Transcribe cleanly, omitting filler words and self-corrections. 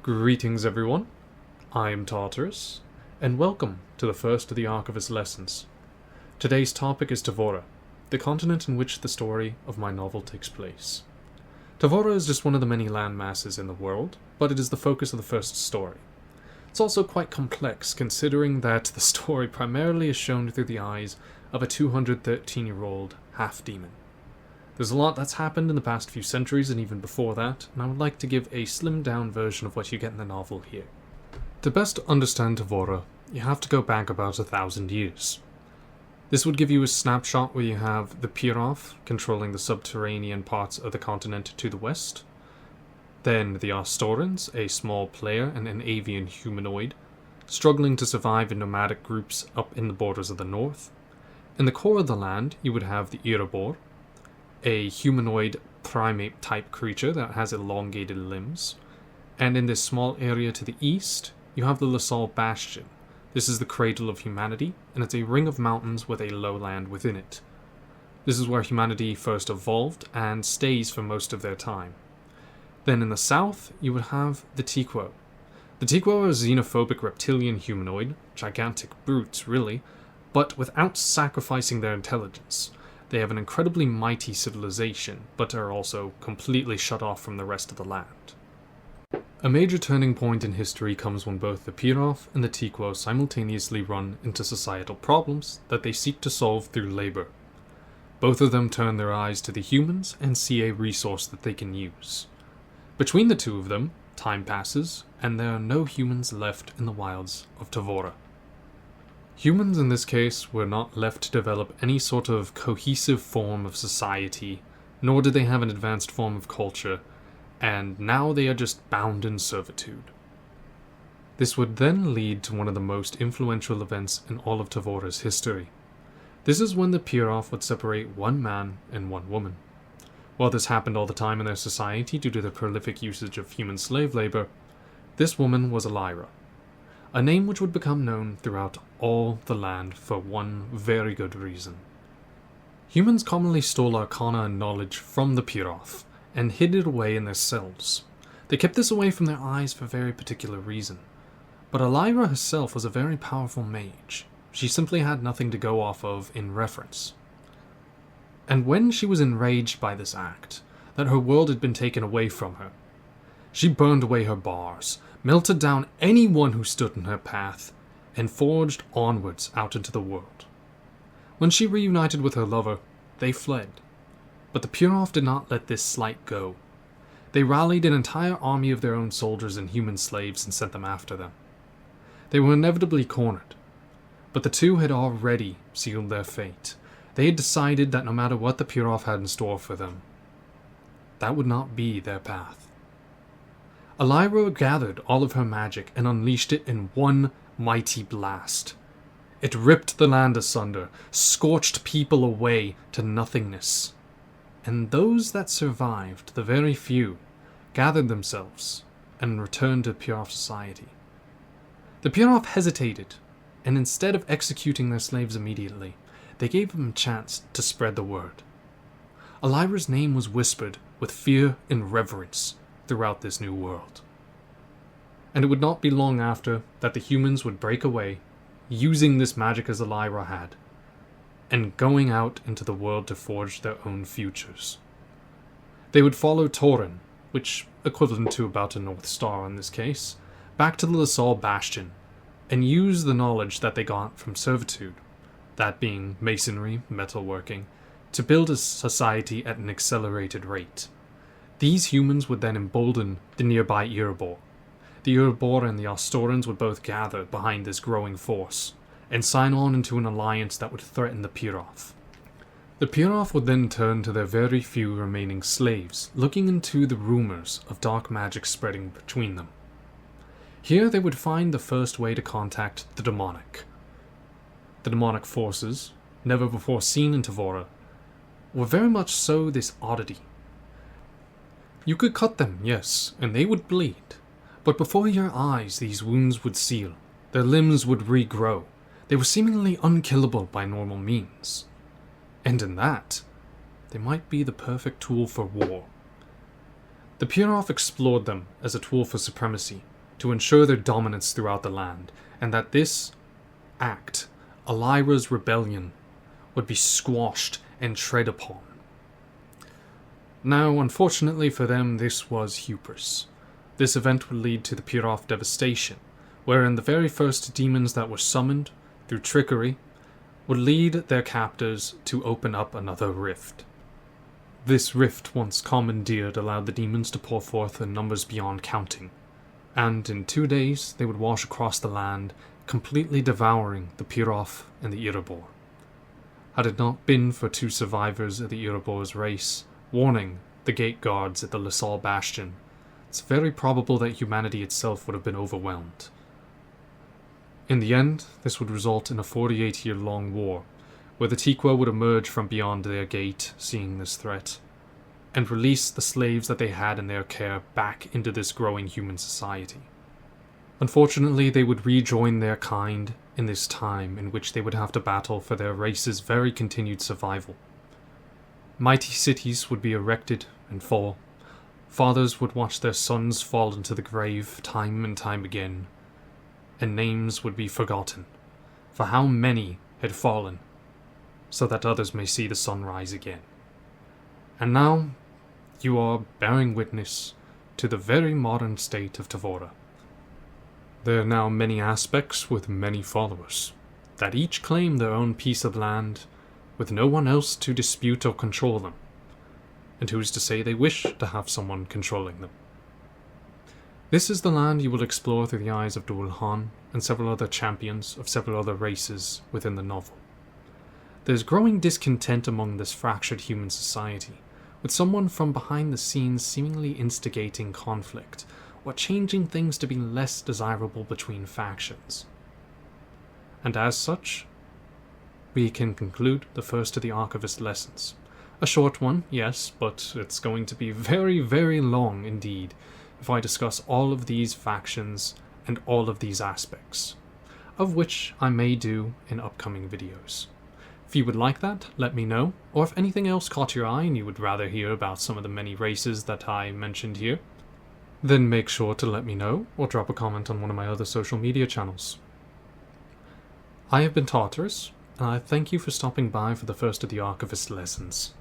Greetings everyone, I am Tartarus, and welcome to the first of the Archivist lessons. Today's topic is Tavora, the continent in which the story of my novel takes place. Tavora is just one of the many land masses in the world, but it is the focus of the first story. It's also quite complex, considering that the story primarily is shown through the eyes of a 213-year-old half-demon. There's a lot that's happened in the past few centuries and even before that, and I would like to give a slimmed-down version of what you get in the novel here. To best understand Tavora, you have to go back about 1,000 years. This would give you a snapshot where you have the Pirov controlling the subterranean parts of the continent to the west, then the Astorans, a small player and an avian humanoid, struggling to survive in nomadic groups up in the borders of the north. In the core of the land, you would have the Irabor, a humanoid primate-type creature that has elongated limbs. And in this small area to the east, you have the Lasal Bastion. This is the cradle of humanity, and it's a ring of mountains with a lowland within it. This is where humanity first evolved and stays for most of their time. Then in the south, you would have the Tiquo. The Tiquo are a xenophobic reptilian humanoid, gigantic brutes really, but without sacrificing their intelligence. They have an incredibly mighty civilization, but are also completely shut off from the rest of the land. A major turning point in history comes when both the Pirov and the Tiquo simultaneously run into societal problems that they seek to solve through labor. Both of them turn their eyes to the humans and see a resource that they can use. Between the two of them, time passes, and there are no humans left in the wilds of Tavora. Humans in this case were not left to develop any sort of cohesive form of society, nor did they have an advanced form of culture, and now they are just bound in servitude. This would then lead to one of the most influential events in all of Tavora's history. This is when the Pirov would separate one man and one woman. While this happened all the time in their society due to the prolific usage of human slave labor, this woman was Elira, a name which would become known throughout all the land for one very good reason. Humans commonly stole arcana and knowledge from the Pirov, and hid it away in their cells. They kept this away from their eyes for a very particular reason. But Elira herself was a very powerful mage. She simply had nothing to go off of in reference. And when she was enraged by this act, that her world had been taken away from her, she burned away her bars, melted down anyone who stood in her path, and forged onwards out into the world. When she reunited with her lover, they fled. But the Pirov did not let this slight go. They rallied an entire army of their own soldiers and human slaves and sent them after them. They were inevitably cornered, but the two had already sealed their fate. They had decided that no matter what the Pirov had in store for them, that would not be their path. Elira gathered all of her magic and unleashed it in one mighty blast. It ripped the land asunder, scorched people away to nothingness. And those that survived, the very few, gathered themselves and returned to Pirov society. The Pirov hesitated, and instead of executing their slaves immediately, they gave them a chance to spread the word. Elira's name was whispered with fear and reverence throughout this new world. And it would not be long after that the humans would break away, using this magic as Elira had, and going out into the world to forge their own futures. They would follow Torin, which equivalent to about a North Star in this case, back to the Lasal Bastion, and use the knowledge that they got from servitude, that being masonry, metalworking, to build a society at an accelerated rate. These humans would then embolden the nearby Irabor. The Irabor and the Astorans would both gather behind this growing force, and sign on into an alliance that would threaten the Pirov. The Pirov would then turn to their very few remaining slaves, looking into the rumors of dark magic spreading between them. Here they would find the first way to contact the demonic. The demonic forces, never before seen in Tavora, were very much so this oddity. You could cut them, yes, and they would bleed, but before your eyes these wounds would seal, their limbs would regrow. They were seemingly unkillable by normal means. And in that, they might be the perfect tool for war. The Pirov explored them as a tool for supremacy, to ensure their dominance throughout the land, and that this act, Elira's rebellion, would be squashed and tread upon. Now, unfortunately for them, this was hubris. This event would lead to the Pirov devastation, wherein the very first demons that were summoned, through trickery, would lead their captors to open up another rift. This rift, once commandeered, allowed the demons to pour forth in numbers beyond counting, and in 2 days they would wash across the land, completely devouring the Pirov and the Erebor. Had it not been for 2 survivors of the Erebor's race, warning the gate guards at the Lasal Bastion, it's very probable that humanity itself would have been overwhelmed. In the end, this would result in a 48-year-long war, where the Tiqua would emerge from beyond their gate, seeing this threat, and release the slaves that they had in their care back into this growing human society. Unfortunately, they would rejoin their kind in this time in which they would have to battle for their race's very continued survival. Mighty cities would be erected and fall. Fathers would watch their sons fall into the grave time and time again, and names would be forgotten, for how many had fallen, so that others may see the sun rise again. And now, you are bearing witness to the very modern state of Tavora. There are now many aspects with many followers, that each claim their own piece of land, with no one else to dispute or control them. And who's to say they wish to have someone controlling them? This is the land you will explore through the eyes of Dulhan and several other champions of several other races within the novel. There's growing discontent among this fractured human society, with someone from behind the scenes seemingly instigating conflict, or changing things to be less desirable between factions. And as such, we can conclude the first of the Archivist lessons. A short one, yes, but it's going to be very, very long indeed if I discuss all of these factions and all of these aspects, of which I may do in upcoming videos. If you would like that, let me know, or if anything else caught your eye and you would rather hear about some of the many races that I mentioned here, then make sure to let me know, or drop a comment on one of my other social media channels. I have been Tartarus, and I thank you for stopping by for the first of the Archivist lessons.